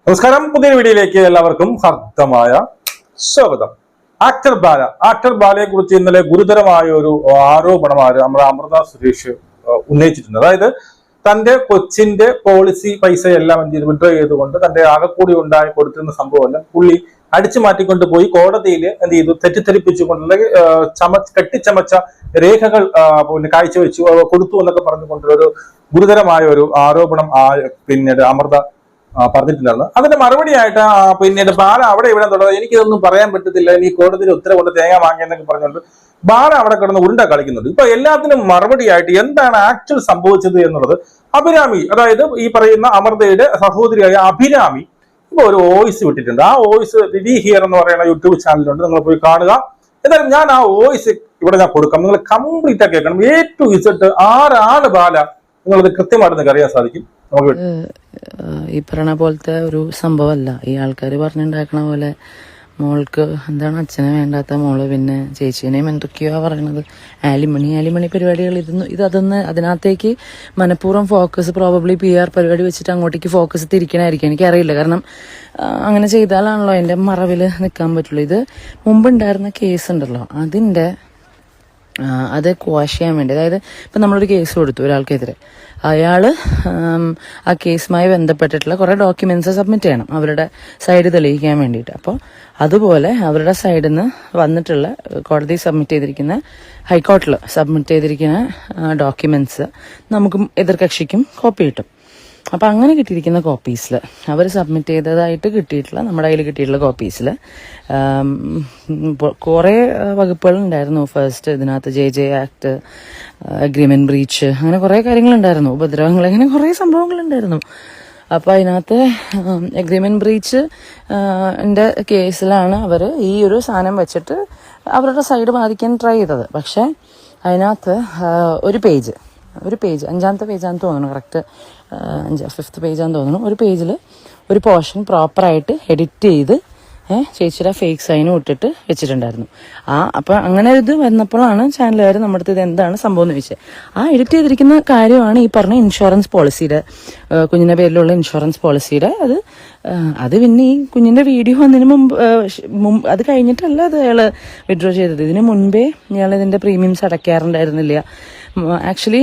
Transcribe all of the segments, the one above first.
നമസ്കാരം, പുതിയ വീഡിയോയിലേക്ക് എല്ലാവർക്കും ഹർദ്ദമായ സ്വാഗതം. ആക്ടർ ബാലയെ കുറിച്ച് ഇന്നലെ ഗുരുതരമായ ഒരു ആരോപണമാണ് നമ്മുടെ അമൃത സുരേഷ് ഉന്നയിച്ചിട്ടുണ്ട്. അതായത് തന്റെ കൊച്ചിന്റെ പോളിസി പൈസ എല്ലാം വിഡ്രോ ചെയ്തുകൊണ്ട് തന്റെ ആകെക്കൂടി ഉണ്ടായി കൊടുത്തിരുന്ന സംഭവമെല്ലാം പുള്ളി അടിച്ചു മാറ്റിക്കൊണ്ട് പോയി കോടതിയിൽ എന്ത് ചെയ്തു, തെറ്റിദ്ധരിപ്പിച്ചുകൊണ്ടുള്ള കെട്ടിച്ചമച്ച രേഖകൾ കാഴ്ചവെച്ചു കൊടുത്തു എന്നൊക്കെ പറഞ്ഞുകൊണ്ടുള്ള ഒരു ഗുരുതരമായ ഒരു ആരോപണം പിന്നീട് അമൃത പറഞ്ഞിട്ടുണ്ടായിരുന്നു. അതിന്റെ മറുപടിയായിട്ട് പിന്നീട് ബാല അവിടെ ഇവിടെ തുടങ്ങി എനിക്കിതൊന്നും പറയാൻ പറ്റത്തില്ല, ഇനി കോടതിയിൽ ഉത്തരവ് കൊണ്ട് തേങ്ങ വാങ്ങിയെന്നൊക്കെ പറഞ്ഞുകൊണ്ട് ബാല അവിടെ കിടന്ന് ഉരുണ്ട കളിക്കുന്നുണ്ട്. ഇപ്പൊ എല്ലാത്തിനും മറുപടിയായിട്ട് എന്താണ് ആക്ച്വൽ സംഭവിച്ചത് എന്നുള്ളത് അഭിരാമി, അതായത് ഈ പറയുന്ന അമൃതയുടെ സഹോദരിയായ അഭിരാമി ഇപ്പൊ ഒരു വോയിസ് വിട്ടിട്ടുണ്ട്. ആ വോയിസ് വിവി ഹിയർ എന്ന് പറയുന്ന യൂട്യൂബ് ചാനലുണ്ട്, നിങ്ങൾ പോയി കാണുക. എന്തായാലും ഞാൻ ആ വോയിസ് ഇവിടെ ഞാൻ കൊടുക്കാം, നിങ്ങൾ കംപ്ലീറ്റ് ആക്കി കേൾക്കണം. A to Z ആരാണ് ബാല നിങ്ങളത് കൃത്യമായിട്ട് അറിയാൻ സാധിക്കും. ഈ പറയണ പോലത്തെ ഒരു സംഭവമല്ല. ഈ ആൾക്കാർ പറഞ്ഞുണ്ടാക്കണ പോലെ മോൾക്ക് എന്താണ് അച്ഛനെ വേണ്ടാത്ത മോള് പിന്നെ ചേച്ചീനെയും എന്തൊക്കെയോ പറയണത്. ആലിമണി പരിപാടികൾ അതൊന്ന് അതിനകത്തേക്ക് മനഃപൂർവ്വം ഫോക്കസ് പ്രോബബ്ലി PR പരിപാടി വെച്ചിട്ട് അങ്ങോട്ടേക്ക് ഫോക്കസ് തിരിക്കണായിരിക്കും. എനിക്കറിയില്ല, കാരണം അങ്ങനെ ചെയ്താലാണല്ലോ അതിന്റെ മറവിൽ നിൽക്കാൻ പറ്റുള്ളൂ. ഇത് മുമ്പുണ്ടായിരുന്ന കേസ് ഉണ്ടല്ലോ, അത് ക്വാഷ് ചെയ്യാൻ വേണ്ടി, അതായത് ഇപ്പം നമ്മളൊരു കേസ് കൊടുത്തു ഒരാൾക്കെതിരെ, അയാള് ആ കേസുമായി ബന്ധപ്പെട്ടിട്ടുള്ള കുറെ ഡോക്യുമെന്റ്സ് സബ്മിറ്റ് ചെയ്യണം അവരുടെ സൈഡ് തെളിയിക്കാൻ വേണ്ടിയിട്ട്. അപ്പോൾ അതുപോലെ അവരുടെ സൈഡിൽ നിന്ന് വന്നിട്ടുള്ള കോടതി സബ്മിറ്റ് ചെയ്തിരിക്കുന്ന, ഹൈക്കോർട്ടിൽ സബ്മിറ്റ് ചെയ്തിരിക്കുന്ന ഡോക്യുമെന്റ്സ് നമുക്കും എതിർകക്ഷിക്കും കോപ്പി കിട്ടും. അപ്പം അങ്ങനെ കിട്ടിയിരിക്കുന്ന കോപ്പീസിൽ അവർ സബ്മിറ്റ് ചെയ്തതായിട്ട് കിട്ടിയിട്ടുള്ള, നമ്മുടെ കയ്യിൽ കിട്ടിയിട്ടുള്ള കോപ്പീസിൽ കുറേ വകുപ്പുകൾ ഉണ്ടായിരുന്നു. ഫസ്റ്റ് ഇതിനകത്ത് JJ ആക്ട്, അഗ്രിമെന്റ് ബ്രീച്ച്, അങ്ങനെ കുറേ കാര്യങ്ങളുണ്ടായിരുന്നു, ഉപദ്രവങ്ങൾ, അങ്ങനെ കുറേ സംഭവങ്ങളുണ്ടായിരുന്നു. അപ്പോൾ അതിനകത്ത് അഗ്രിമെന്റ് ബ്രീച്ച് ന്റെ കേസിലാണ് അവർ ഈ ഒരു സാധനം വെച്ചിട്ട് അവരുടെ സൈഡ് ബാധിക്കാൻ ട്രൈ ചെയ്തത്. പക്ഷെ അതിനകത്ത് ഒരു പേജ് 5ാമത്തെ പേജാന്ന് തോന്നുന്നു, കറക്റ്റ് 5th പേജാന്ന് തോന്നുന്നു. ഒരു പേജിൽ ഒരു പോർഷൻ പ്രോപ്പറായിട്ട് എഡിറ്റ് ചെയ്ത് ചേച്ചിയുടെ ഫേക്ക് സൈനും ഇട്ടിട്ട് വെച്ചിട്ടുണ്ടായിരുന്നു. അപ്പം അങ്ങനെ ഇത് വന്നപ്പോഴാണ് ചാനലുകാർ നമ്മുടെ അടുത്ത് ഇത് എന്താണ് സംഭവം എന്ന് ചോദിച്ചത്. ആ എഡിറ്റ് ചെയ്തിരിക്കുന്ന കാര്യമാണ് ഈ പറഞ്ഞ ഇൻഷുറൻസ് പോളിസിയുടെ, കുഞ്ഞിന്റെ പേരിലുള്ള ഇൻഷുറൻസ് പോളിസിയുടെ. അത് പിന്നെ ഈ കുഞ്ഞിന്റെ വീഡിയോ വന്നതിന് മുമ്പ് അത് കഴിഞ്ഞിട്ടല്ല അത് അയാള് വിഡ്രോ ചെയ്തത്. ഇതിന് മുൻപേ ഇയാൾ ഇതിന്റെ പ്രീമിയംസ് അടയ്ക്കാറുണ്ടായിരുന്നില്ല. ആക്ച്വലി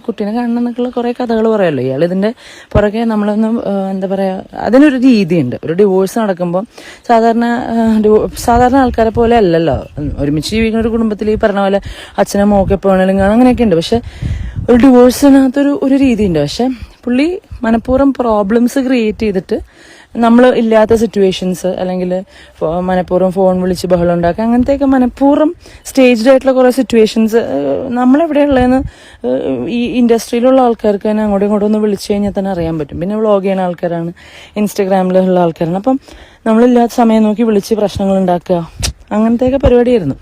കുട്ടീനെ കാണണം എന്നൊക്കെയുള്ള കുറേ കഥകൾ പറയുമല്ലോ. ഇയാൾ ഇതിന്റെ പുറകെ നമ്മളൊന്നും എന്താ പറയാ, അതിനൊരു രീതിയുണ്ട്. ഒരു ഡിവോഴ്സ് നടക്കുമ്പോൾ സാധാരണ ആൾക്കാരെ പോലെ അല്ലല്ലോ, ഒരുമിച്ച് ജീവിക്കുന്ന ഒരു കുടുംബത്തിൽ ഈ പറഞ്ഞ പോലെ അച്ഛനെ മോക്കെ പോകണമെങ്കിലും കാണാം, അങ്ങനെയൊക്കെ ഉണ്ട്. പക്ഷെ ഒരു ഡിവോഴ്സിനകത്തൊരു രീതിയുണ്ട്. പക്ഷെ പുള്ളി മനഃപൂർവ്വം പ്രോബ്ലംസ് ക്രിയേറ്റ് ചെയ്തിട്ട് നമ്മൾ ഇല്ലാത്ത സിറ്റുവേഷൻസ്, അല്ലെങ്കിൽ മനഃപൂർവ്വം ഫോൺ വിളിച്ച് ബഹളം ഉണ്ടാക്കുക, അങ്ങനത്തെയൊക്കെ മനഃപൂർവ്വം സ്റ്റേജ്ഡ് ആയിട്ടുള്ള കുറേ സിറ്റുവേഷൻസ് നമ്മളെവിടെയുള്ളതെന്ന് ഈ ഇൻഡസ്ട്രിയിലുള്ള ആൾക്കാർക്ക് തന്നെ അങ്ങോട്ടും ഇങ്ങോട്ടും ഒന്ന് വിളിച്ചു കഴിഞ്ഞാൽ തന്നെ അറിയാൻ പറ്റും. പിന്നെ വ്ളോഗ് ചെയ്യുന്ന ആൾക്കാരാണ്, ഇൻസ്റ്റഗ്രാമിലുള്ള ആൾക്കാരാണ്. അപ്പം നമ്മളില്ലാത്ത സമയം നോക്കി വിളിച്ച് പ്രശ്നങ്ങൾ ഉണ്ടാക്കുക, അങ്ങനത്തെയൊക്കെ പരിപാടിയായിരുന്നു.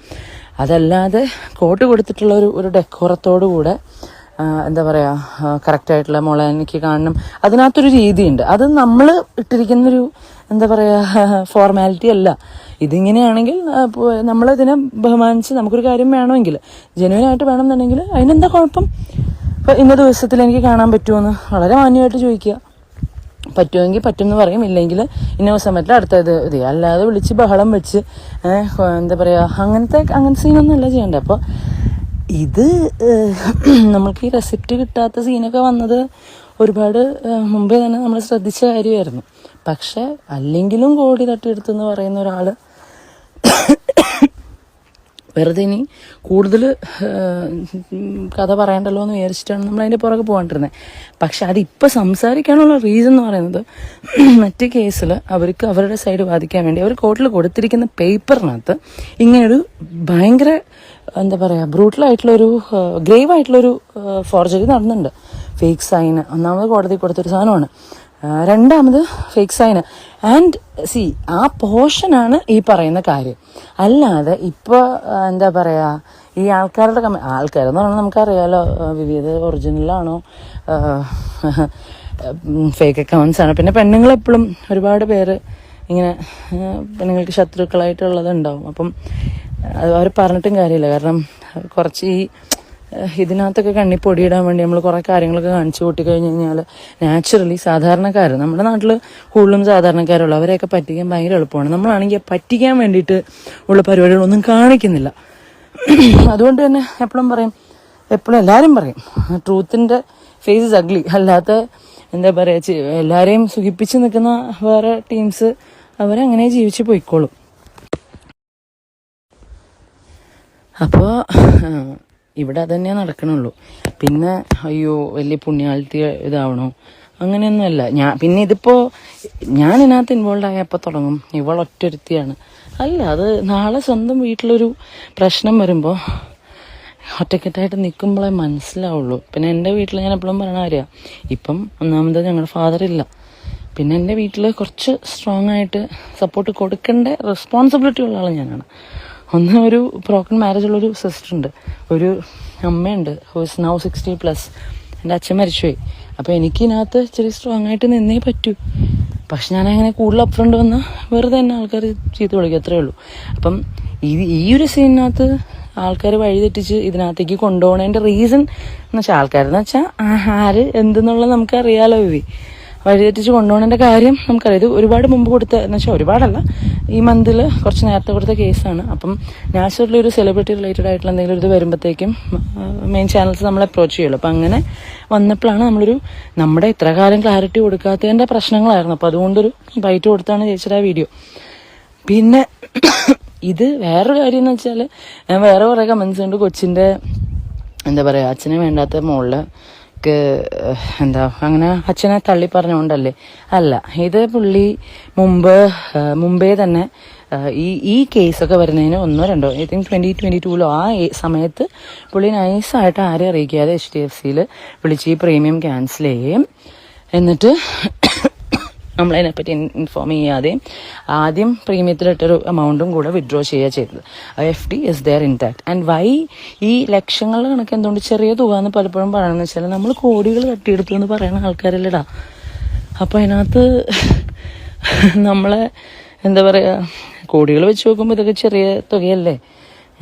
അതല്ലാതെ കോട്ട് കൊടുത്തിട്ടുള്ള ഒരു ഡെക്കോറത്തോടു കൂടെ എന്താ പറയാ, കറക്റ്റായിട്ടുള്ള മോളെ എനിക്ക് കാണണം, അതിനകത്തൊരു രീതിയുണ്ട്. അത് നമ്മൾ ഇട്ടിരിക്കുന്നൊരു എന്താ പറയാ ഫോർമാലിറ്റി അല്ല. ഇതിങ്ങനെയാണെങ്കിൽ നമ്മളതിനെ ബഹുമാനിച്ച് നമുക്കൊരു കാര്യം വേണമെങ്കിൽ, ജെന്യുവനായിട്ട് വേണമെന്നുണ്ടെങ്കിൽ അതിനെന്താ കുഴപ്പം? ഇപ്പം ഇന്ന ദിവസത്തിൽ എനിക്ക് കാണാൻ പറ്റുമെന്ന് വളരെ മാന്യമായിട്ട് ചോദിക്കുക. പറ്റുമെങ്കിൽ പറ്റും എന്ന് പറയും, ഇല്ലെങ്കിൽ ഇന്ന ദിവസം പറ്റില്ല അടുത്ത ഇത്. അല്ലാതെ വിളിച്ച് ബഹളം വെച്ച് എന്താ പറയാ, അങ്ങനത്തെ സീനൊന്നും അല്ല ചെയ്യണ്ടേ. അപ്പോൾ ഇത് നമ്മൾക്ക് ഈ റെസിപ്റ്റ് കിട്ടാത്ത സീനൊക്കെ വന്നത് ഒരുപാട് മുമ്പേ തന്നെ നമ്മൾ ശ്രദ്ധിച്ച കാര്യമായിരുന്നു. പക്ഷെ അല്ലെങ്കിലും കോടി തട്ടിയെടുത്തെന്ന് പറയുന്ന ഒരാൾ വെറുതെ ഇനി കൂടുതൽ കഥ പറയണ്ടല്ലോ എന്ന് വിചാരിച്ചിട്ടാണ് നമ്മൾ അതിൻ്റെ പുറകെ പോകാണ്ടിരുന്നത്. പക്ഷെ അതിപ്പോൾ സംസാരിക്കാനുള്ള റീസൺ എന്ന് പറയുന്നത്, മറ്റു കേസിൽ അവർക്ക് അവരുടെ സൈഡ് ബാധിക്കാൻ വേണ്ടി അവർ കോർട്ടിൽ കൊടുത്തിരിക്കുന്ന പേപ്പറിനകത്ത് ഇങ്ങനൊരു ഭയങ്കര എന്താ പറയുക ബ്രൂട്ടലായിട്ടുള്ളൊരു ഗ്രേവ് ആയിട്ടുള്ളൊരു ഫോർജറി നടന്നുണ്ട്. ഫേക്ക് സൈന് ഒന്നാമത് കോടതി കൊടുത്തൊരു സാധനമാണ്, രണ്ടാമത് ഫേക്ക് സൈന്. ആൻഡ് ആ പോർഷനാണ് ഈ പറയുന്ന കാര്യം. അല്ലാതെ ഇപ്പോൾ എന്താ പറയുക, ഈ ആൾക്കാരെന്ന് പറഞ്ഞാൽ നമുക്കറിയാലോ വിവിധ ഒറിജിനലാണോ ഫേക്ക് അക്കൗണ്ട്സ് ആണ്. പിന്നെ പെണ്ണുങ്ങളെപ്പോഴും ഒരുപാട് പേര് ഇങ്ങനെ പെണ്ണുങ്ങൾക്ക് ശത്രുക്കളായിട്ടുള്ളത് ഉണ്ടാവും. അപ്പം അവർ പറഞ്ഞിട്ടും കാര്യമില്ല, കാരണം കുറച്ച് ഈ ഇതിനകത്തൊക്കെ കണ്ണി പൊടിയിടാൻ വേണ്ടി നമ്മൾ കുറേ കാര്യങ്ങളൊക്കെ കാണിച്ചു കൂട്ടി കഴിഞ്ഞ് കഴിഞ്ഞാൽ നാച്ചുറലി സാധാരണക്കാർ നമ്മുടെ നാട്ടിൽ കൂടുതലും സാധാരണക്കാരുള്ളൂ അവരെയൊക്കെ പറ്റിക്കാൻ ഭയങ്കര എളുപ്പമാണ്. നമ്മളാണെങ്കിൽ പറ്റിക്കാൻ വേണ്ടിയിട്ട് ഉള്ള പരിപാടികളൊന്നും കാണിക്കുന്നില്ല. അതുകൊണ്ട് തന്നെ എപ്പോഴും എല്ലാവരും പറയും ട്രൂത്തിൻ്റെ ഫേസ് ഇസ് അഗ്ലി. അല്ലാത്ത എന്താ പറയുക, എല്ലാവരെയും സുഖിപ്പിച്ച് നിൽക്കുന്ന വേറെ ടീംസ് അവരങ്ങനെ ജീവിച്ച് പോയിക്കോളും. അപ്പോൾ ഇവിടെ അതന്നെ നടക്കണുള്ളൂ. പിന്നെ അയ്യോ വലിയ പുണ്യാളത്തി ഇതാവണോ അങ്ങനെയൊന്നുമല്ല. പിന്നെ ഇതിപ്പോൾ ഞാൻ ഇതിനകത്ത് ഇൻവോൾവ് ആയപ്പോൾ തുടങ്ങും ഇവൾ ഒറ്റൊരുത്തിയാണ്. അല്ല, അത് നാളെ സ്വന്തം വീട്ടിലൊരു പ്രശ്നം വരുമ്പോൾ ഒറ്റക്കെട്ടായിട്ട് നിൽക്കുമ്പോഴേ മനസ്സിലാവുള്ളൂ. പിന്നെ എൻ്റെ വീട്ടിൽ ഞാൻ എപ്പോഴും പറയണ കാര്യമാണ്, ഇപ്പം ഒന്നാമത് ഞങ്ങളുടെ ഫാദർ ഇല്ല. പിന്നെ എൻ്റെ വീട്ടിൽ കുറച്ച് സ്ട്രോങ് ആയിട്ട് സപ്പോർട്ട് കൊടുക്കേണ്ട റെസ്പോൺസിബിലിറ്റി ഉള്ള ആൾ ഞാനാണ്. ഒന്ന്, ഒരു ബ്രോക്കൺ മാരേജ് ഉള്ളൊരു സിസ്റ്ററുണ്ട്, ഒരു അമ്മയുണ്ട് ഹൂസ് നൗ 60+. എൻ്റെ അച്ഛൻ മരിച്ചുപോയി. അപ്പോൾ എനിക്കിതിനകത്ത് ഇച്ചിരി സ്ട്രോങ് ആയിട്ട് നിന്നേ പറ്റൂ. പക്ഷെ ഞാനങ്ങനെ കൂടുതൽ അപ്രണ്ട് വന്നാൽ വെറുതെ തന്നെ ആൾക്കാർ ചീത്ത വിളിക്കും, അത്രേ ഉള്ളൂ. അപ്പം ഈ ഒരു സീനിനകത്ത് ആൾക്കാർ വഴിതെറ്റിച്ച് ഇതിനകത്തേക്ക് കൊണ്ടുപോകണതിൻ്റെ റീസൺ എന്ന് വെച്ചാൽ ആൾക്കാരെന്ന് വെച്ചാൽ ആര് എന്തെന്നുള്ളത് നമുക്കറിയാലോ. വഴിതെറ്റിച്ച് കൊണ്ടുപോകണതിൻ്റെ കാര്യം നമുക്കറിയാം. ഇത് ഒരുപാട് മുമ്പ് കൊടുത്ത എന്ന് വെച്ചാൽ ഒരുപാടല്ല, ഈ മന്തിൽ കുറച്ച് നേരത്തെ കൊടുത്ത കേസാണ്. അപ്പം നാച്ചുറലി ഒരു സെലിബ്രിറ്റി റിലേറ്റഡ് ആയിട്ടുള്ള എന്തെങ്കിലും ഇത് വരുമ്പോഴത്തേക്കും മെയിൻ ചാനൽസ് നമ്മളെ അപ്രോച്ച് ചെയ്യുള്ളൂ. അപ്പം അങ്ങനെ വന്നപ്പോഴാണ് നമ്മുടെ ഇത്ര കാലം ക്ലാരിറ്റി കൊടുക്കാത്തതിൻ്റെ പ്രശ്നങ്ങളായിരുന്നു. അപ്പോൾ അതുകൊണ്ടൊരു ബൈറ്റ് കൊടുത്താണ് ചേച്ചിയുടെ വീഡിയോ. പിന്നെ ഇത് വേറൊരു കാര്യം എന്ന് വെച്ചാൽ, ഞാൻ വേറെ കുറേ കമൻസ് ഉണ്ട്. കൊച്ചിൻ്റെ എന്താ പറയുക, അച്ഛനെ വേണ്ടാത്ത മോളിൽ അങ്ങനെ അച്ഛനെ തള്ളി പറഞ്ഞുകൊണ്ടല്ലേ. അല്ല, ഇത് പുള്ളി മുമ്പേ തന്നെ ഈ കേസൊക്കെ വരുന്നതിന് 1-2 ഐ തിങ്ക് 2022 ആ സമയത്ത് പുള്ളി നൈസായിട്ട് ആരെ അറിയിക്കാതെ HDFCയിൽ വിളിച്ച് ഈ പ്രീമിയം ക്യാൻസൽ ചെയ്യുകയും എന്നിട്ട് നമ്മളതിനെപ്പറ്റി ഇൻഫോം ചെയ്യാതെ ആദ്യം പ്രീമിയത്തിലിട്ടൊരു എമൗണ്ടും കൂടെ വിഡ്രോ ചെയ്യുക ചെയ്തത്. FD is there intact. And why ഈ ലക്ഷങ്ങളുടെ കണക്ക് എന്തുകൊണ്ട് ചെറിയ തുക എന്ന് പലപ്പോഴും പറയണമെന്ന് വെച്ചാൽ നമ്മൾ കോടികൾ തട്ടിയെടുത്തു എന്ന് പറയുന്ന ആൾക്കാരല്ലടാ. അപ്പോൾ അതിനകത്ത് നമ്മളെ എന്താ പറയുക, കോടികൾ വെച്ച് നോക്കുമ്പോൾ ഇതൊക്കെ ചെറിയ തുകയല്ലേ.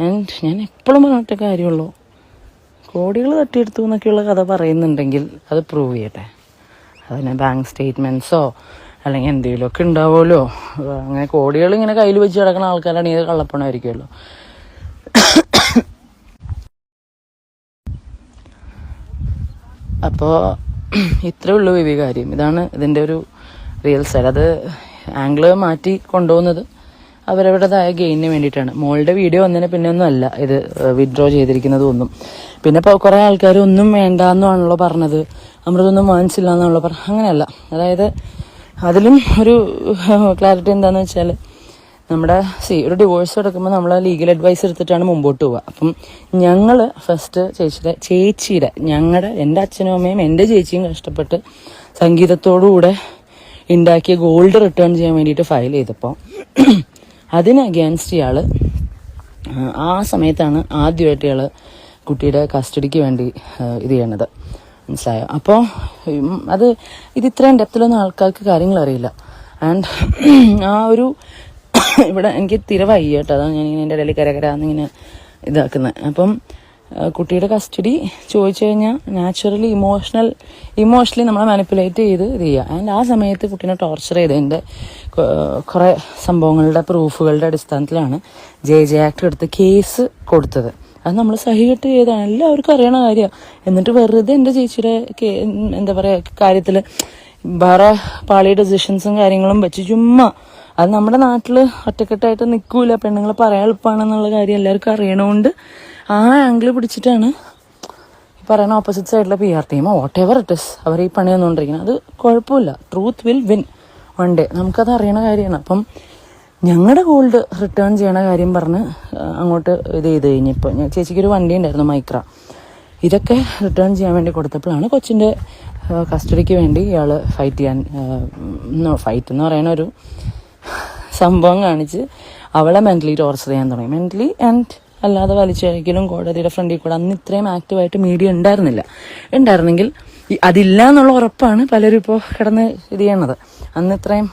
ആൻഡ് ഞാൻ എപ്പോഴും പറഞ്ഞിട്ട കാര്യമുള്ളൂ, കോടികൾ തട്ടിയെടുത്തു എന്നൊക്കെയുള്ള കഥ പറയുന്നുണ്ടെങ്കിൽ അത് പ്രൂവ് ചെയ്യട്ടെ. അതിന് ബാങ്ക് സ്റ്റേറ്റ്മെൻറ്റ്സോ അല്ലെങ്കിൽ എന്തെങ്കിലുമൊക്കെ ഉണ്ടാവുമല്ലോ. അങ്ങനെ കോടികൾ ഇങ്ങനെ കയ്യിൽ വെച്ച് കിടക്കുന്ന ആൾക്കാരാണെങ്കിൽ ഇത് കള്ളപ്പണമായിരിക്കുമല്ലോ. അപ്പോൾ ഇത്രേ ഉള്ളൂ ഈ കാര്യം. ഇതാണ് ഇതിൻ്റെ ഒരു റിയൽ സൈഡ്. അത് ആംഗിള് മാറ്റി കൊണ്ടുപോകുന്നത് അവരവരുടേതായ ഗെയിനിന് വേണ്ടിയിട്ടാണ്. മോളുടെ വീഡിയോ വന്നതിന് പിന്നെ ഒന്നും അല്ല ഇത് വിഡ്രോ ചെയ്തിരിക്കുന്നത് ഒന്നും. പിന്നെ ഇപ്പോൾ കുറേ ആൾക്കാർ ഒന്നും വേണ്ടാന്നാണല്ലോ പറഞ്ഞത്, അമൃതൊന്നും വാങ്ങിച്ചില്ല എന്നാണല്ലോ പറഞ്ഞത്. അങ്ങനെയല്ല. അതായത് അതിലും ഒരു ക്ലാരിറ്റി എന്താണെന്ന് വെച്ചാൽ, നമ്മുടെ ഒരു ഡിവോഴ്സ് എടുക്കുമ്പോൾ നമ്മൾ ലീഗൽ അഡ്വൈസ് എടുത്തിട്ടാണ് മുമ്പോട്ട് പോവുക. അപ്പം ഞങ്ങൾ ഫസ്റ്റ് ചേച്ചിയുടെ എൻ്റെ അച്ഛനും അമ്മയും എൻ്റെ ചേച്ചിയും കഷ്ടപ്പെട്ട് സംഗീതത്തോടുകൂടെ ഉണ്ടാക്കിയ ഗോൾഡ് റിട്ടേൺ ചെയ്യാൻ വേണ്ടിയിട്ട് ഫയൽ ചെയ്തപ്പോൾ അതിന് അഗേൻസ്റ്റ് ഇയാൾ ആ സമയത്താണ് ആദ്യമായിട്ട് ഇയാൾ കുട്ടിയുടെ കസ്റ്റഡിക്ക് വേണ്ടി ഇത് ചെയ്യണത്. മനസ്സിലായോ? അപ്പോൾ ഇത് ഇത്രയും ഡെപ്തിലൊന്നും ആൾക്കാർക്ക് കാര്യങ്ങൾ അറിയില്ല. ആൻഡ് ആ ഒരു ഇവിടെ എനിക്ക് തിരവായി കേട്ടോ, അതാണ് ഞാൻ എൻ്റെ ഇടയിൽ കരകരാന്നിങ്ങനെ ഇതാക്കുന്നത്. അപ്പം കുട്ടിയുടെ കസ്റ്റഡി ചോദിച്ചു കഴിഞ്ഞാൽ നാച്ചുറലി ഇമോഷണലി നമ്മളെ മാനിപ്പുലേറ്റ് ചെയ്ത് ഇത് ചെയ്യുക. ആൻഡ് ആ സമയത്ത് കുട്ടീനെ ടോർച്ചർ ചെയ്തതിൻ്റെ കുറേ സംഭവങ്ങളുടെ പ്രൂഫുകളുടെ അടിസ്ഥാനത്തിലാണ് JJ ആക്ട് എടുത്ത് കേസ് കൊടുത്തത്. അത് നമ്മൾ സഹികെട്ട് ചെയ്തതാണ്, എല്ലാവർക്കും അറിയണ കാര്യമാണ്. എന്നിട്ട് വെറുതെ എൻ്റെ ചേച്ചിയുടെ എന്താ പറയുക കാര്യത്തിൽ വേറെ പാളി ഡെസിഷൻസും കാര്യങ്ങളും വെച്ച് ചുമ്മാ, അത് നമ്മുടെ നാട്ടിൽ ഒറ്റക്കെട്ടായിട്ട് നിൽക്കൂല, പെണ്ണുങ്ങൾ പറയാൻ എളുപ്പമാണെന്നുള്ള കാര്യം എല്ലാവർക്കും അറിയണോണ്ട് ആ ആംഗിൾ പിടിച്ചിട്ടാണ് പറയുന്ന ഓപ്പോസിറ്റ് സൈഡിലെ PR ടീമോ വാട്ട് എവർ ഇറ്റ് ഇസ് അവർ ഈ പണി വന്നുകൊണ്ടിരിക്കുന്നത്. അത് കുഴപ്പമില്ല, truth will win one day, നമുക്കത് അറിയണ കാര്യമാണ്. അപ്പം ഞങ്ങളുടെ ഗോൾഡ് റിട്ടേൺ ചെയ്യണ കാര്യം പറഞ്ഞ് അങ്ങോട്ട് ഇത് ചെയ്ത് കഴിഞ്ഞപ്പോൾ ചേച്ചിക്കൊരു വണ്ടി ഉണ്ടായിരുന്നു മൈക്ര, ഇതൊക്കെ റിട്ടേൺ ചെയ്യാൻ വേണ്ടി കൊടുത്തപ്പോഴാണ് കൊച്ചിൻ്റെ കസ്റ്റഡിക്ക് വേണ്ടി ഇയാൾ ഫൈറ്റ് എന്ന് പറയുന്ന ഒരു സംഭവം കാണിച്ച് അവളെ മെൻ്റലി ടോർച്ചർ ചെയ്യാൻ തുടങ്ങി. മെൻ്റലി ആൻഡ് അല്ലാതെ വലിച്ചഴിക്കലും കോടതിയുടെ ഫ്രണ്ടിൽ കൂടെ അന്ന് ഇത്രയും ആക്റ്റീവായിട്ട് മീഡിയ ഉണ്ടായിരുന്നെങ്കിൽ അതില്ല എന്നുള്ള ഉറപ്പാണ് പലരും ഇപ്പോൾ കിടന്ന് ഇത് ചെയ്യണത്. അന്ന് ഇത്രയും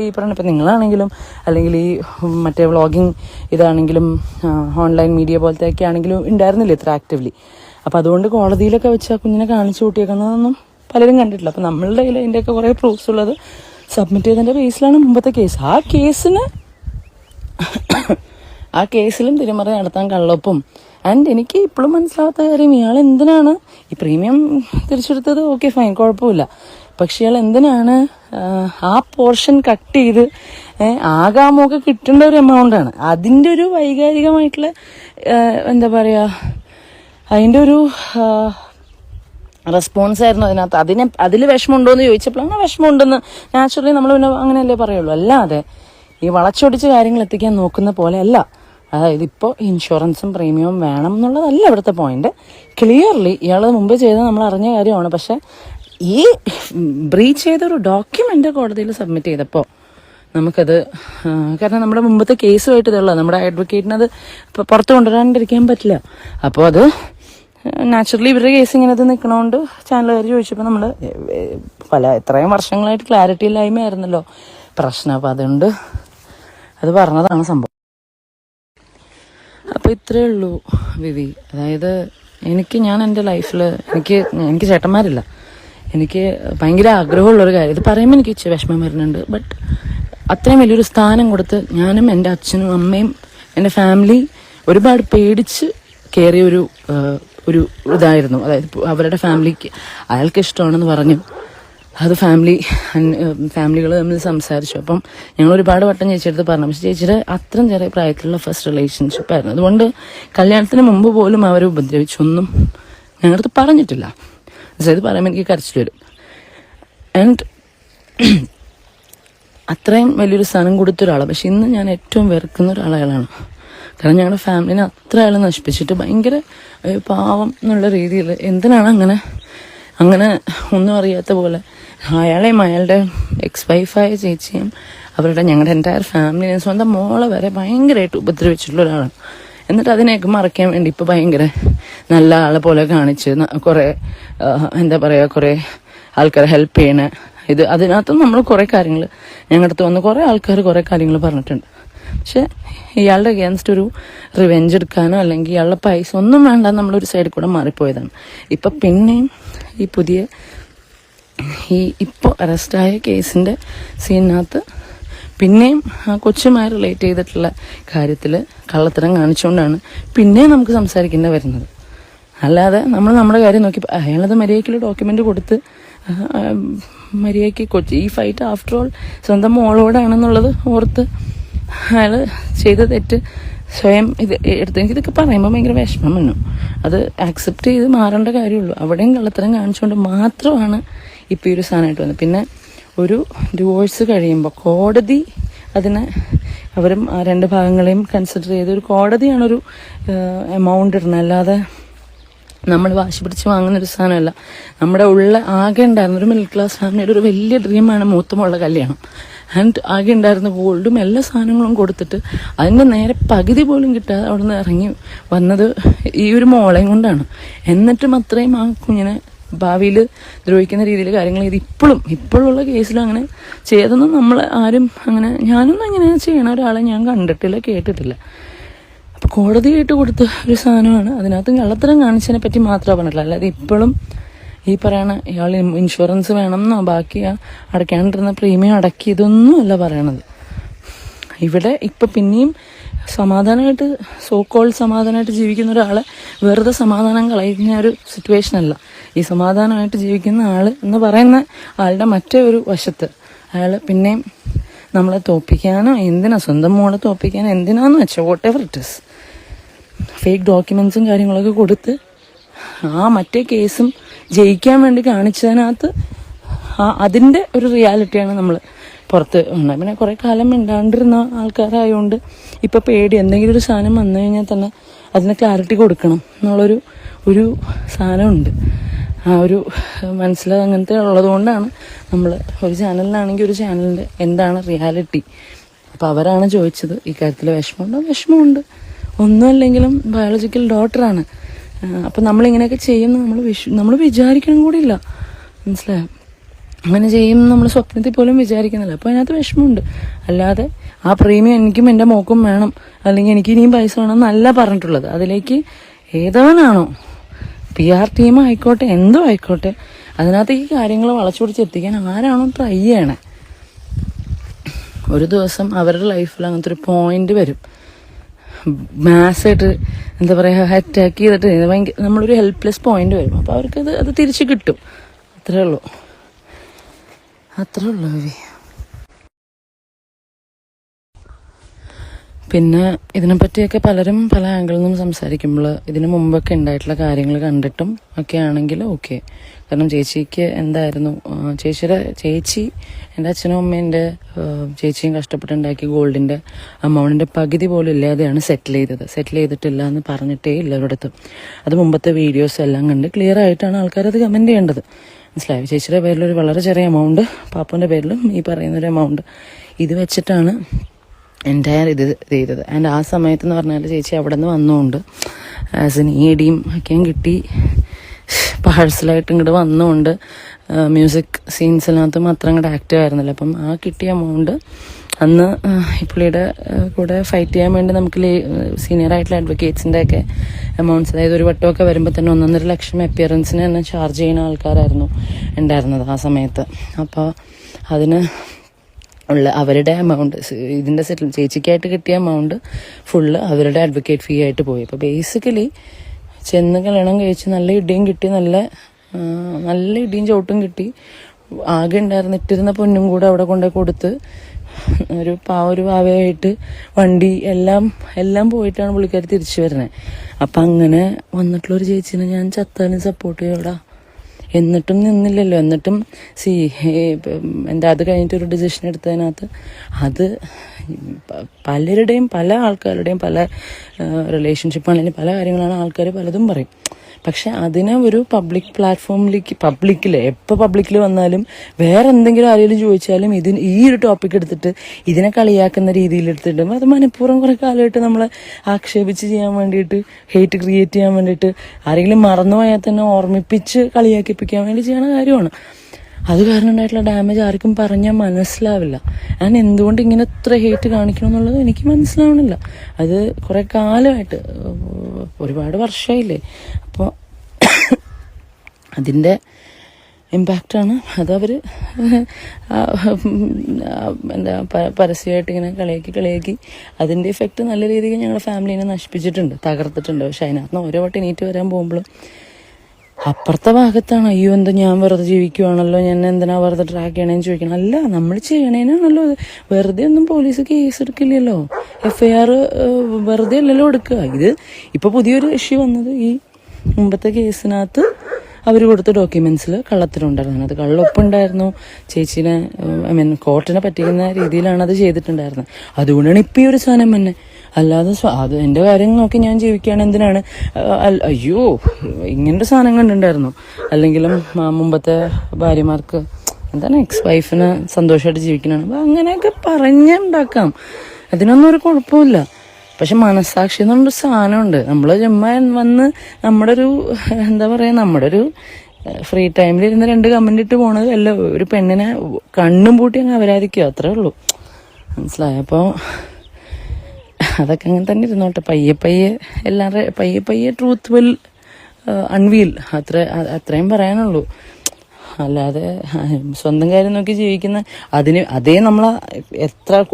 ഈ പറഞ്ഞ ഇപ്പം നിങ്ങളാണെങ്കിലും അല്ലെങ്കിൽ ഈ മറ്റേ വ്ളോഗിങ് ഇതാണെങ്കിലും ഓൺലൈൻ മീഡിയ പോലത്തെ ഒക്കെ ആണെങ്കിലും ഉണ്ടായിരുന്നില്ല ഇത്ര ആക്റ്റീവ്ലി. അപ്പം അതുകൊണ്ട് കോടതിയിലൊക്കെ വെച്ച് ആ കുഞ്ഞിനെ കാണിച്ചു കൂട്ടിയേക്കുന്നതൊന്നും പലരും കണ്ടിട്ടില്ല. അപ്പം നമ്മളുടെ കയ്യിൽ അതിൻ്റെയൊക്കെ കുറേ പ്രൂഫ്സ് ഉള്ളത് സബ്മിറ്റ് ചെയ്തതിൻ്റെ ബേസിലാണ് മുമ്പത്തെ കേസ്. ആ കേസിലും തിരിമറി നടത്താൻ കള്ളൊപ്പും. ആൻഡ് എനിക്ക് ഇപ്പോഴും മനസ്സിലാവാത്ത കാര്യം, ഇയാൾ എന്തിനാണ് ഈ പ്രീമിയം തിരിച്ചെടുത്തത്? ഓക്കെ ഫൈൻ, കുഴപ്പമില്ല. പക്ഷെ ഇയാൾ എന്തിനാണ് ആ പോർഷൻ കട്ട് ചെയ്ത് ആകാമൊക്കെ കിട്ടേണ്ട ഒരു എമൗണ്ടാണ്. അതിൻ്റെ ഒരു വൈകാരികമായിട്ടുള്ള എന്താ പറയുക, അതിൻ്റെ ഒരു റെസ്പോൺസ് ആയിരുന്നു അതിനകത്ത്. അതിൽ വിഷമമുണ്ടോ എന്ന് ചോദിച്ചപ്പോഴാണ് വിഷമമുണ്ടെന്ന് നാച്ചുറലി നമ്മൾ പിന്നെ അങ്ങനെയല്ലേ പറയുള്ളൂ. അല്ലാതെ ഈ വളച്ചൊടിച്ച് കാര്യങ്ങൾ എത്തിക്കാൻ നോക്കുന്ന പോലെ അല്ല. അതായത് ഇപ്പോൾ ഇൻഷുറൻസും പ്രീമിയവും വേണം എന്നുള്ളതല്ല ഇവിടുത്തെ പോയിന്റ്. ക്ലിയർലി ഇയാൾ മുമ്പ് ചെയ്തത് നമ്മൾ അറിഞ്ഞ കാര്യമാണ്. പക്ഷെ ഈ ബ്രീച്ച് ചെയ്തൊരു ഡോക്യുമെന്റ് കോടതിയിൽ സബ്മിറ്റ് ചെയ്തപ്പോൾ നമുക്കത്, കാരണം നമ്മുടെ മുമ്പത്തെ കേസുമായിട്ട് ഇതുള്ള നമ്മുടെ അഡ്വക്കേറ്റിനത് പുറത്ത് കൊണ്ടുവരാണ്ടിരിക്കാൻ പറ്റില്ല. അപ്പോൾ അത് നാച്ചുറലി ഇവരുടെ കേസ് ഇങ്ങനെ നിൽക്കണോണ്ട് ചാനലുകാർ ചോദിച്ചപ്പോൾ നമ്മൾ ഇത്രയും വർഷങ്ങളായിട്ട് ക്ലാരിറ്റി ഇല്ലായ്മയായിരുന്നല്ലോ പ്രശ്നം. അപ്പം അതുകൊണ്ട് അത് പറഞ്ഞതാണ് സംഭവം. അപ്പോൾ ഇത്രയേ ഉള്ളൂ വിധി. അതായത് ഞാൻ എൻ്റെ ലൈഫിൽ എനിക്ക് ചേട്ടന്മാരില്ല. എനിക്ക് ഭയങ്കര ആഗ്രഹമുള്ളൊരു കാര്യം, ഇത് പറയുമ്പോൾ എനിക്ക് ഇച്ചിരി വിഷമം വരുന്നുണ്ട്. ബട്ട് അത്രയും വലിയൊരു സ്ഥാനം കൊടുത്ത് ഞാനും എൻ്റെ അച്ഛനും അമ്മയും എൻ്റെ ഫാമിലി ഒരുപാട് പേടിച്ച് കയറിയ ഒരു ഇതായിരുന്നു. അതായത് അവരുടെ ഫാമിലിക്ക് അയാൾക്ക് ഇഷ്ടമാണെന്ന് പറഞ്ഞു. അത് ഫാമിലികൾ തമ്മിൽ സംസാരിച്ചു. അപ്പം ഞങ്ങൾ ഒരുപാട് വട്ടം ചേച്ചിയെടുത്ത് പറഞ്ഞു. പക്ഷെ ചേച്ചിയുടെ അത്രയും ചെറിയ പ്രായത്തിലുള്ള ഫസ്റ്റ് റിലേഷൻഷിപ്പ് ആയിരുന്നു. അതുകൊണ്ട് കല്യാണത്തിന് മുമ്പ് പോലും അവരെ ഉപദ്രവിച്ചൊന്നും ഞങ്ങളടുത്ത് പറഞ്ഞിട്ടില്ല. ഇത് പറയുമ്പോൾ എനിക്ക് കരച്ചിൽ വരും. ആൻഡ് അത്രയും വലിയൊരു സ്ഥാനം കൊടുത്ത ഒരാളാണ്. പക്ഷെ ഇന്ന് ഞാൻ ഏറ്റവും വെറുക്കുന്ന ഒരാളാണ്. കാരണം ഞങ്ങളുടെ ഫാമിലിനെ അത്ര ആൾ നശിപ്പിച്ചിട്ട് ഭയങ്കര പാവം എന്നുള്ള രീതിയിൽ എന്തിനാണ് അങ്ങനെ ഒന്നും അറിയാത്ത പോലെ അയാളെയും അയാളുടെ എക്സ് വൈഫായ ചേച്ചിയും ഞങ്ങളുടെ എൻ്റയർ ഫാമിലിനെ സ്വന്തം മോളെ വരെ ഭയങ്കരമായിട്ട് ഉപദ്രവിച്ചിട്ടുള്ള ഒരാളാണ്. എന്നിട്ട് അതിനെയൊക്കെ മറയ്ക്കാൻ വേണ്ടി ഇപ്പോൾ ഭയങ്കര നല്ല ആളെ പോലെ കാണിച്ച് കുറേ എന്താ പറയുക, കുറേ ആൾക്കാരെ ഹെൽപ്പ് ചെയ്യണ അതിനകത്തും നമ്മൾ കുറേ കാര്യങ്ങൾ ഞങ്ങളുടെ അടുത്ത് വന്ന് കുറേ ആൾക്കാർ കുറേ കാര്യങ്ങൾ പറഞ്ഞിട്ടുണ്ട്. പക്ഷെ ഇയാളുടെ അഗേൻസ്റ്റ് ഒരു റിവെഞ്ച് എടുക്കാനോ അല്ലെങ്കിൽ ഇയാളുടെ പൈസ ഒന്നും വേണ്ട, നമ്മളൊരു സൈഡിൽ കൂടെ മാറിപ്പോയതാണ്. ഇപ്പം പിന്നെയും ഈ പുതിയ ഇപ്പോൾ അറസ്റ്റായ കേസിൻ്റെ സീനിനകത്ത് പിന്നെയും ആ കൊച്ചുമായി റിലേറ്റ് ചെയ്തിട്ടുള്ള കാര്യത്തിൽ കള്ളത്തരം കാണിച്ചുകൊണ്ടാണ് പിന്നെയും നമുക്ക് സംസാരിക്കേണ്ടി വരുന്നത്. അല്ലാതെ നമ്മൾ നമ്മുടെ കാര്യം നോക്കി അയാളത് മര്യാദയ്ക്കുള്ള ഡോക്യുമെൻ്റ് കൊടുത്ത് മര്യാദയ്ക്ക് ഈ ഫൈറ്റ് ആഫ്റ്റർ ഓൾ സ്വന്തം മോളോടാണെന്നുള്ളത് ഓർത്ത് അയാൾ ചെയ്ത തെറ്റ് സ്വയം എനിക്കിതൊക്കെ പറയുമ്പോൾ ഭയങ്കര വിഷമം വന്നു. അത് ആക്സെപ്റ്റ് ചെയ്ത് മാറേണ്ട കാര്യമുള്ളൂ. അവിടെയും കള്ളത്തരം കാണിച്ചുകൊണ്ട് മാത്രമാണ് ഇപ്പോൾ ഈ ഒരു സാധനമായിട്ട് വന്നത്. പിന്നെ ഒരു ഡിവോഴ്സ് കഴിയുമ്പോൾ കോടതി അതിനെ അവരും ആ രണ്ട് ഭാഗങ്ങളെയും കൺസിഡർ ചെയ്ത് ഒരു കോടതിയാണൊരു എമൗണ്ട് ഇടുന്നത്. അല്ലാതെ നമ്മൾ വാശി പിടിച്ച് വാങ്ങുന്നൊരു സാധനമല്ല. നമ്മുടെ ആകെ ഉണ്ടായിരുന്ന ഒരു മിഡിൽ ക്ലാസ് ഫാമിലിയുടെ ഒരു വലിയ ഡ്രീമാണ് മൂത്തമുള്ള കല്യാണം. ആൻഡ് ആകെ ഉണ്ടായിരുന്ന ഗോൾഡും എല്ലാ സാധനങ്ങളും കൊടുത്തിട്ട് അതിൻ്റെ നേരെ പകുതി പോലും കിട്ടാതെ അവിടെ നിന്ന് ഇറങ്ങി വന്നത് ഈ ഒരു മോളെയും കൊണ്ടാണ്. എന്നിട്ടും അത്രയും ആ കുഞ്ഞിനെ ഭാവിയിൽ ദ്രോഹിക്കുന്ന രീതിയിൽ കാര്യങ്ങൾ ചെയ്ത് ഇപ്പോഴുള്ള കേസിലും അങ്ങനെ ചെയ്തൊന്നും നമ്മൾ ആരും ഞാനൊന്നും അങ്ങനെ ചെയ്യണ ഒരാളെ ഞാൻ കണ്ടിട്ടില്ല, കേട്ടിട്ടില്ല. അപ്പോൾ കോടതിയായിട്ട് കൊടുത്ത ഒരു സാധനമാണ്. അതിനകത്ത് കള്ളത്തരം കാണിച്ചതിനെ പറ്റി മാത്രമേ പറഞ്ഞിട്ടില്ല. അല്ലാതെ ഇപ്പോഴും ഈ പറയണ ഇയാൾ ഇൻഷുറൻസ് വേണമെന്നോ ബാക്കി അടയ്ക്കാണ്ടിരുന്ന പ്രീമിയം അടക്കി ഇതൊന്നുമല്ല പറയണത്. ഇവിടെ ഇപ്പം പിന്നെയും സമാധാനമായിട്ട് സമാധാനമായിട്ട് ജീവിക്കുന്ന ഒരാളെ വെറുതെ സമാധാനം കളയുന്ന ഒരു സിറ്റുവേഷൻ അല്ല. ഈ സമാധാനമായിട്ട് ജീവിക്കുന്ന ആൾ എന്ന് പറയുന്ന ആളുടെ മറ്റേ ഒരു വശത്ത് അയാൾ പിന്നെയും നമ്മളെ തോൽപ്പിക്കാനോ സ്വന്തം മോളെ തോൽപ്പിക്കാനോ എന്തിനാന്ന് വെച്ചാൽ whatever it is fake ഡോക്യുമെന്റ്സും കാര്യങ്ങളൊക്കെ കൊടുത്ത് ആ മറ്റേ കേസും ജയിക്കാൻ വേണ്ടി കാണിച്ചതിനകത്ത് അതിൻ്റെ ഒരു റിയാലിറ്റിയാണ് നമ്മൾ പുറത്ത് ഉണ്ട്. പിന്നെ കുറേ കാലം മിണ്ടാണ്ടിരുന്ന ആൾക്കാരായതുകൊണ്ട് ഇപ്പം പേടി, എന്തെങ്കിലും ഒരു സാധനം വന്നു കഴിഞ്ഞാൽ തന്നെ അതിന് ക്ലാരിറ്റി കൊടുക്കണം എന്നുള്ളൊരു സാധനമുണ്ട്. ആ ഒരു മനസ്സിൽ അങ്ങനത്തെ ഉള്ളതുകൊണ്ടാണ് നമ്മൾ ഒരു ചാനലിനാണെങ്കിൽ ഒരു ചാനലിൻ്റെ എന്താണ് റിയാലിറ്റി. അപ്പോൾ അവരാണ് ചോദിച്ചത് ഈ കാര്യത്തിൽ വിഷമമുണ്ട്. ഒന്നുമല്ലെങ്കിലും ബയോളജിക്കൽ ഡോക്ടറാണ്. അപ്പം നമ്മളിങ്ങനെയൊക്കെ ചെയ്യുന്ന നമ്മൾ വിചാരിക്കണം കൂടിയില്ല, മനസ്സിലായോ? അങ്ങനെ ചെയ്യുമെന്ന് നമ്മൾ സ്വപ്നത്തിൽ പോലും വിചാരിക്കുന്നില്ല. അപ്പോൾ അതിനകത്ത് വിഷമമുണ്ട്. അല്ലാതെ ആ പ്രീമിയം എനിക്കും എൻ്റെ മോക്കും വേണം അല്ലെങ്കിൽ എനിക്ക് ഇനിയും പൈസ വേണം എന്നല്ല പറഞ്ഞിട്ടുള്ളത്. അതിലേക്ക് ഏതവനാണോ PR ടീം ആയിക്കോട്ടെ, എന്തോ ആയിക്കോട്ടെ, അതിനകത്ത് ഈ കാര്യങ്ങൾ വളച്ചു പിടിച്ചെത്തിക്കാൻ ആരാണോ ട്രൈ ചെയ്യണേ, ഒരു ദിവസം അവരുടെ ലൈഫിൽ അങ്ങനത്തെ ഒരു പോയിന്റ് വരും. മാസ്സായിട്ട് എന്താ പറയുക, അറ്റാക്ക് ചെയ്തിട്ട് ഭയങ്കര നമ്മളൊരു ഹെൽപ്ലെസ് പോയിന്റ് വരും. അപ്പോൾ അവർക്കത് അത് തിരിച്ച് കിട്ടും. അത്രേ ഉള്ളൂ. പിന്നെ ഇതിനെപ്പറ്റിയൊക്കെ പലരും പല ആംഗിളിൽ നിന്നും സംസാരിക്കുമ്പോൾ ഇതിനു മുമ്പൊക്കെ ഉണ്ടായിട്ടുള്ള കാര്യങ്ങൾ കണ്ടിട്ടും ഒക്കെ ആണെങ്കിൽ ഓക്കെ. കാരണം ചേച്ചിക്ക് എന്തായിരുന്നു, ചേച്ചി എൻ്റെ അച്ഛനും അമ്മയും എൻ്റെ ചേച്ചിയും കഷ്ടപ്പെട്ടുണ്ടാക്കി ഗോൾഡിൻ്റെ അമൗണ്ടിൻ്റെ പകുതി പോലും ഇല്ലാതെയാണ് സെറ്റിൽ ചെയ്തിട്ടില്ല എന്ന് പറഞ്ഞിട്ടേ ഇല്ല ഒരിടത്തും. അത് മുമ്പത്തെ വീഡിയോസ് എല്ലാം കണ്ട് ക്ലിയർ ആയിട്ടാണ് ആൾക്കാരത് കമൻറ്റ് ചെയ്യേണ്ടത്. മനസ്സിലായി? ചേച്ചിയുടെ പേരിലൊരു വളരെ ചെറിയ എമൗണ്ട്, പാപ്പുവിൻ്റെ പേരിലും ഈ പറയുന്നൊരു എമൗണ്ട്, ഇത് വെച്ചിട്ടാണ് എൻ്റയർ ഇത് ചെയ്തത്. ആൻഡ് ആ സമയത്തെന്ന് പറഞ്ഞാൽ ചേച്ചി അവിടെ നിന്ന് വന്നുകൊണ്ട് ആസ് എൻ EDയും ഒക്കെയും കിട്ടി, പാഴ്സലായിട്ട് ഇങ്ങോട്ട് വന്നുകൊണ്ട് മ്യൂസിക് സീൻസിനകത്തും അത്ര അങ്ങോട്ട് ആക്റ്റീവ് ആയിരുന്നില്ല. അപ്പം ആ കിട്ടിയ എമൗണ്ട് അന്ന് ഈ പുള്ളിയുടെ കൂടെ ഫൈറ്റ് ചെയ്യാൻ വേണ്ടി നമുക്ക് സീനിയർ ആയിട്ടുള്ള അഡ്വക്കേറ്റ്സിൻ്റെ ഒക്കെ എമൗണ്ട്സ്, അതായത് ഒരു വട്ടമൊക്കെ വരുമ്പോൾ തന്നെ 1.5 ലക്ഷം അപ്പിയറൻസിന് തന്നെ ചാർജ് ചെയ്യുന്ന ആൾക്കാരായിരുന്നു ഉണ്ടായിരുന്നത് ആ സമയത്ത്. അപ്പോൾ അതിന് ഉള്ള അവരുടെ എമൗണ്ട്, ഇതിൻ്റെ ചേച്ചിക്കായിട്ട് കിട്ടിയ എമൗണ്ട് ഫുള്ള് അവരുടെ അഡ്വക്കേറ്റ് ഫീ ആയിട്ട് പോയി. അപ്പോൾ ബേസിക്കലി ചെന്ന് കല്യാണം കഴിച്ച് നല്ല ഇടിയും കിട്ടി, നല്ല ഇടിയും ചവിട്ടും കിട്ടി. ആകെ ഉണ്ടായിരുന്ന ഇട്ടിരുന്ന പൊന്നും കൂടെ അവിടെ കൊണ്ടുപോയി കൊടുത്ത് ഒരു പാവയായിട്ട് വണ്ടി എല്ലാം പോയിട്ടാണ് പുള്ളിക്കാർ തിരിച്ചു വരുന്നത്. അപ്പം അങ്ങനെ വന്നിട്ടുള്ളൊരു ചേച്ചീനെ ഞാൻ ചത്താലും സപ്പോർട്ട് ചെയ്യോടാ. എന്നിട്ടും നിന്നില്ലല്ലോ. എന്നിട്ടും അത് കഴിഞ്ഞിട്ടൊരു ഡിസിഷൻ എടുത്തതിനകത്ത് അത് പലരുടെയും പല ആൾക്കാരുടെയും പല റിലേഷൻഷിപ്പ് ആണെങ്കിലും പല കാര്യങ്ങളാണ് ആൾക്കാർ പലതും പറയും. പക്ഷെ അതിനെ ഒരു പബ്ലിക് പ്ലാറ്റ്ഫോമിലേക്ക്, എപ്പോൾ പബ്ലിക്കിൽ വന്നാലും വേറെ എന്തെങ്കിലും ആരെങ്കിലും ചോദിച്ചാലും ഈ ഒരു ടോപ്പിക് എടുത്തിട്ട് ഇതിനെ കളിയാക്കുന്ന രീതിയിൽ എടുത്തിട്ട് അത് മനഃപൂർവ്വം കുറെ കാലമായിട്ട് നമ്മളെ ആക്ഷേപിച്ച് ചെയ്യാൻ വേണ്ടിയിട്ട്, ഹെയ്റ്റ് ക്രിയേറ്റ് ചെയ്യാൻ വേണ്ടിയിട്ട്, ആരെങ്കിലും മറന്നുപോയാൽ തന്നെ ഓർമ്മിപ്പിച്ച് കളിയാക്കിപ്പിക്കാൻ വേണ്ടി ചെയ്യുന്ന കാര്യമാണ്. അത് കാരണം ഉണ്ടായിട്ടുള്ള ഡാമേജ് ആർക്കും പറഞ്ഞാൽ മനസ്സിലാവില്ല. ഞാൻ എന്തുകൊണ്ട് ഇങ്ങനെ ഇത്ര ഹേറ്റ് കാണിക്കണം എന്നുള്ളത് എനിക്ക് മനസ്സിലാവണില്ല. അത് കുറെ കാലമായിട്ട്, ഒരുപാട് വർഷമായില്ലേ. അപ്പോൾ അതിൻ്റെ ഇമ്പാക്റ്റാണ്. അതവർ പരസ്യമായിട്ട് ഇങ്ങനെ കളിയാക്കി അതിൻ്റെ ഇഫക്റ്റ് നല്ല രീതിക്ക് ഞങ്ങളുടെ ഫാമിലിനെ നശിപ്പിച്ചിട്ടുണ്ട്, തകർത്തിട്ടുണ്ട്. പക്ഷെ അതിനകത്ത് ഓരോ വട്ടം എണീറ്റ് വരാൻ പോകുമ്പോഴും അപ്പുറത്തെ ഭാഗത്താണ് അയ്യോ എന്താ ഞാൻ വെറുതെ ജീവിക്കുവാണല്ലോ, ഞാൻ എന്തിനാ വെറുതെ ട്രാക്ക് ചെയ്യണേന്ന് ചോദിക്കണം. അല്ല, നമ്മൾ ചെയ്യണേനാണല്ലോ. വെറുതെ ഒന്നും പോലീസ് കേസ് എടുക്കില്ലല്ലോ, FIR വെറുതെ അല്ലല്ലോ എടുക്കുക. ഇത് ഇപ്പൊ പുതിയൊരു ഇഷ്യൂ വന്നത്, ഈ മുമ്പത്തെ കേസിനകത്ത് അവർ കൊടുത്ത ഡോക്യുമെന്റ്സിൽ കള്ളത്തിലുണ്ടായിരുന്നു. അത് കള്ളൊപ്പുണ്ടായിരുന്നു. ചേച്ചീനെ കോർട്ടിനെ പറ്റിക്കുന്ന രീതിയിലാണ് അത് ചെയ്തിട്ടുണ്ടായിരുന്നത്. അതുകൊണ്ടാണ് ഇപ്പം ഈ ഒരു സാധനം തന്നെ. അല്ലാതെ അത് എൻ്റെ കാര്യം നോക്കി ഞാൻ ജീവിക്കുകയാണ്, എന്തിനാണ് അയ്യോ ഇങ്ങനൊരു സാധനം കണ്ടിട്ടുണ്ടായിരുന്നു. അല്ലെങ്കിലും മുമ്പത്തെ ഭാര്യമാർക്ക് എന്താണ് എക്സ് വൈഫിന് സന്തോഷമായിട്ട് ജീവിക്കണതാണ്, അപ്പം അങ്ങനെയൊക്കെ പറഞ്ഞുണ്ടാക്കാം. അതിനൊന്നും ഒരു കുഴപ്പമില്ല. പക്ഷെ മനസ്സാക്ഷി എന്നുള്ളൊരു സാധനമുണ്ട്. നമ്മൾ ചുമ്മാ വന്ന് നമ്മുടെ ഒരു എന്താ പറയുക, നമ്മുടെ ഒരു ഫ്രീ ടൈമിൽ ഇരുന്ന് 2 കമന്റ് ഇട്ട് പോണത് അല്ല. ഒരു പെണ്ണിനെ കണ്ണും പൂട്ടി അങ്ങ് അപരാധിക്കുക, അത്രേ ഉള്ളൂ. മനസ്സിലായോ? അപ്പോൾ അതൊക്കെ അങ്ങനെ തന്നെ ഇരുന്നോട്ടെ. പയ്യെ എല്ലാവരും പയ്യെ ട്രൂത്ത് വിൽ അൺവീൽ, അത്രയും പറയാനുള്ളൂ. അല്ലാതെ സ്വന്തം കാര്യം നോക്കി ജീവിക്കുന്ന അതേ നമ്മൾ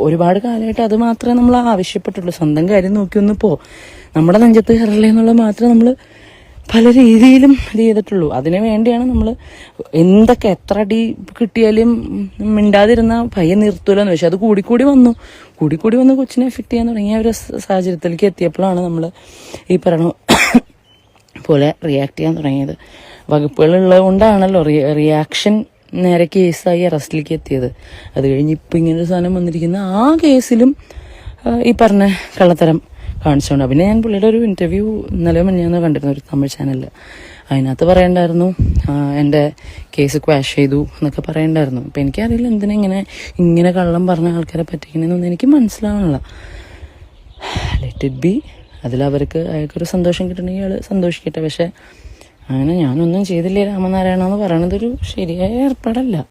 ഒരുപാട് കാലമായിട്ട് അത് മാത്രമേ നമ്മൾ ആവശ്യപ്പെട്ടുള്ളൂ. സ്വന്തം കാര്യം നോക്കി ഒന്ന് നമ്മുടെ നെഞ്ചത്ത് കയറല്ലേ എന്നുള്ളത് മാത്രമേ നമ്മൾ പല രീതിയിലും ഇത് ചെയ്തിട്ടുള്ളൂ. അതിനു വേണ്ടിയാണ് നമ്മൾ എന്തൊക്കെ എത്ര അടി കിട്ടിയാലും മിണ്ടാതിരുന്ന പയ്യെ നിർത്തൂലെന്ന് വെച്ചാൽ അത് കൂടിക്കൂടി വന്ന് കൊച്ചിനെ എഫക്ട് ചെയ്യാൻ തുടങ്ങിയ ഒരു സാഹചര്യത്തിലേക്ക് എത്തിയപ്പോഴാണ് നമ്മൾ ഈ പറയണ പോലെ റിയാക്ട് ചെയ്യാൻ തുടങ്ങിയത്. വകുപ്പുകളുള്ളത് കൊണ്ടാണല്ലോ റിയാക്ഷൻ നേരെ കേസായി അറസ്റ്റിലേക്ക് എത്തിയത്. അത് കഴിഞ്ഞ് ഇപ്പം ഇങ്ങനൊരു സാധനം വന്നിരിക്കുന്ന ആ കേസിലും ഈ പറഞ്ഞ കള്ളത്തരം കാണിച്ചുകൊണ്ട്. പിന്നെ ഞാൻ പുള്ളിയുടെ ഒരു ഇന്റർവ്യൂ ഇന്നലെ ഞാൻ കണ്ടിരുന്നു ഒരു തമിഴ് ചാനലിൽ. അതിനകത്ത് പറയണ്ടായിരുന്നു എൻ്റെ കേസ് ക്വാഷ് ചെയ്തു എന്നൊക്കെ പറയണ്ടായിരുന്നു. അപ്പം എനിക്കറിയില്ല എന്തിനാ ഇങ്ങനെ കള്ളം പറഞ്ഞ ആൾക്കാരെ പറ്റിക്കണമെന്നൊന്നും എനിക്ക് മനസ്സിലാവണില്ല. Let it be. അതിലവർക്ക് അയാൾക്കൊരു സന്തോഷം കിട്ടണമെങ്കിൽ അയാൾ സന്തോഷിക്കട്ടെ. പക്ഷെ അങ്ങനെ ഞാനൊന്നും ചെയ്തില്ലേ രാമനാരായണ എന്ന് പറയണതൊരു ശരിയായ ഏർപ്പാടല്ല.